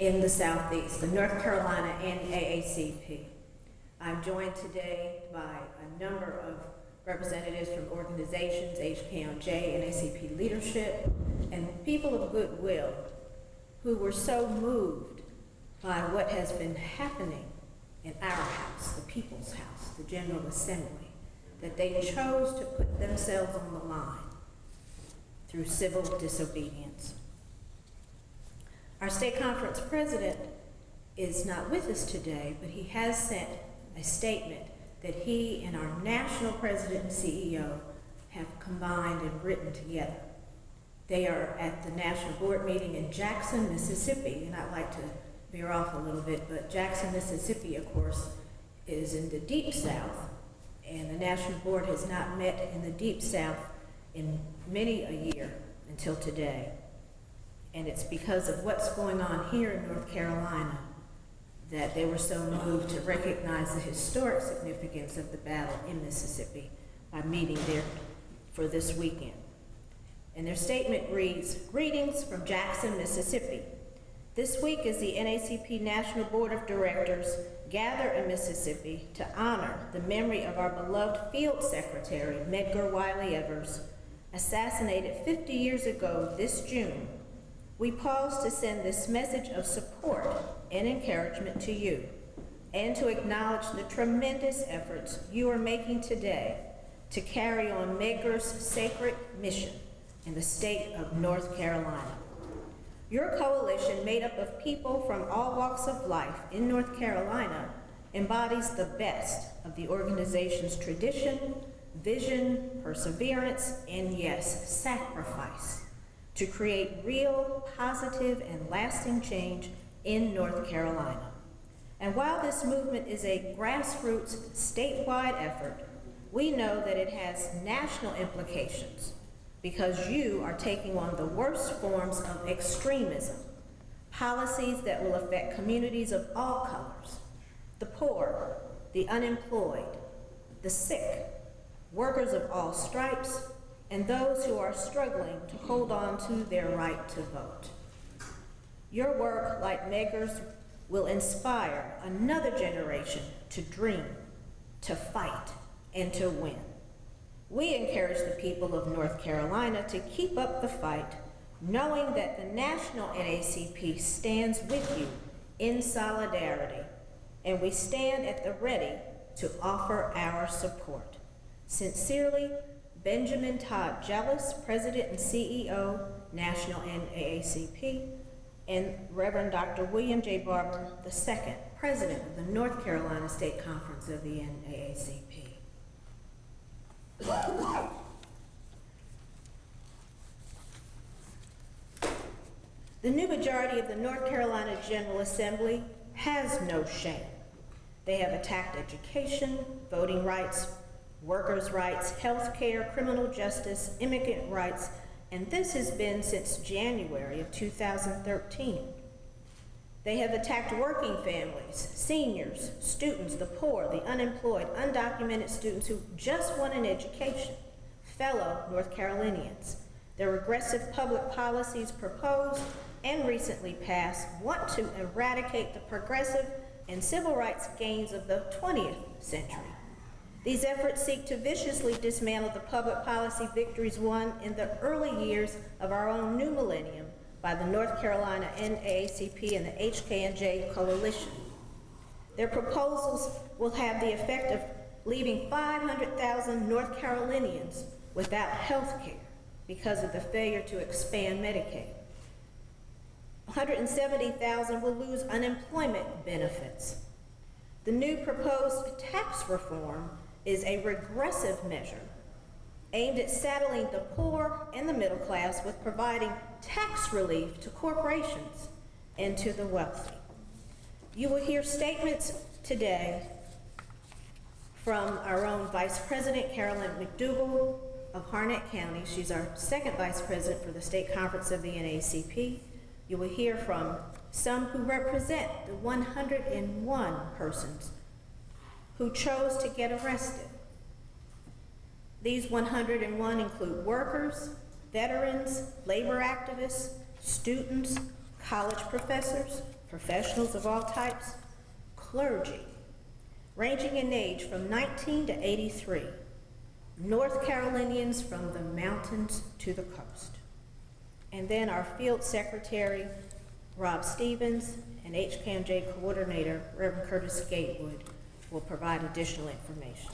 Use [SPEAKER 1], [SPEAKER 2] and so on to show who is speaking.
[SPEAKER 1] in the Southeast, the North Carolina NAACP. I'm joined today by a number of representatives from organizations, HKNJ, NAACP leadership, and people of goodwill who were so moved by what has been happening in our house, the People's House, the General Assembly, that they chose to put themselves on the line through civil disobedience. Our state conference president is not with us today, but he has sent a statement that he and our national president and CEO have combined and written together. They are at the national board meeting in Jackson, Mississippi, and I'd like to veer off a little bit, but Jackson, Mississippi, of course, is in the Deep South, and the national board has not met in the Deep South in many a year until today. And it's because of what's going on here in North Carolina that they were so moved to recognize the historic significance of the battle in Mississippi by meeting there for this weekend. And their statement reads, "Greetings from Jackson, Mississippi. This week as the NAACP National Board of Directors gather in Mississippi to honor the memory of our beloved Field Secretary, Medgar Wiley Evers, assassinated 50 years ago this June, we pause to send this message of support and encouragement to you and to acknowledge the tremendous efforts you are making today to carry on Medgar's sacred mission in the state of North Carolina. Your coalition, made up of people from all walks of life in North Carolina, embodies the best of the organization's tradition, vision, perseverance, and yes, sacrifice to create real, positive, and lasting change in North Carolina. And while this movement is a grassroots, statewide effort, we know that it has national implications because you are taking on the worst forms of extremism, policies that will affect communities of all colors, the poor, the unemployed, the sick, workers of all stripes, and those who are struggling to hold on to their right to vote. Your work, like Medgar's, will inspire another generation to dream, to fight, and to win. We encourage the people of North Carolina to keep up the fight, knowing that the national NAACP stands with you in solidarity, and we stand at the ready to offer our support. Sincerely, Benjamin Todd Jealous, President and CEO, National NAACP, and Reverend Dr. William J. Barber II, President of the North Carolina State Conference of the NAACP. The new majority of the North Carolina General Assembly has no shame. They have attacked education, voting rights, workers' rights, health care, criminal justice, immigrant rights, and this has been since January of 2013. They have attacked working families, seniors, students, the poor, the unemployed, undocumented students who just want an education, fellow North Carolinians. Their regressive public policies proposed and recently passed want to eradicate the progressive and civil rights gains of the 20th century. These efforts seek to viciously dismantle the public policy victories won in the early years of our own new millennium by the North Carolina NAACP and the HKNJ coalition. Their proposals will have the effect of leaving 500,000 North Carolinians without health care because of the failure to expand Medicaid. 170,000 will lose unemployment benefits. The new proposed tax reform is a regressive measure aimed at saddling the poor and the middle class with providing tax relief to corporations and to the wealthy. You will hear statements today from our own Vice President, Carolyn McDougall of Harnett County. She's our second Vice President for the State Conference of the NAACP. You will hear from some who represent the 101 persons who chose to get arrested. These 101 include workers, veterans, labor activists, students, college professors, professionals of all types, clergy, ranging in age from 19 to 83, North Carolinians from the mountains to the coast. And then our field secretary, Rob Stevens, and HKMJ coordinator, Reverend Curtis Gatewood, will provide additional information.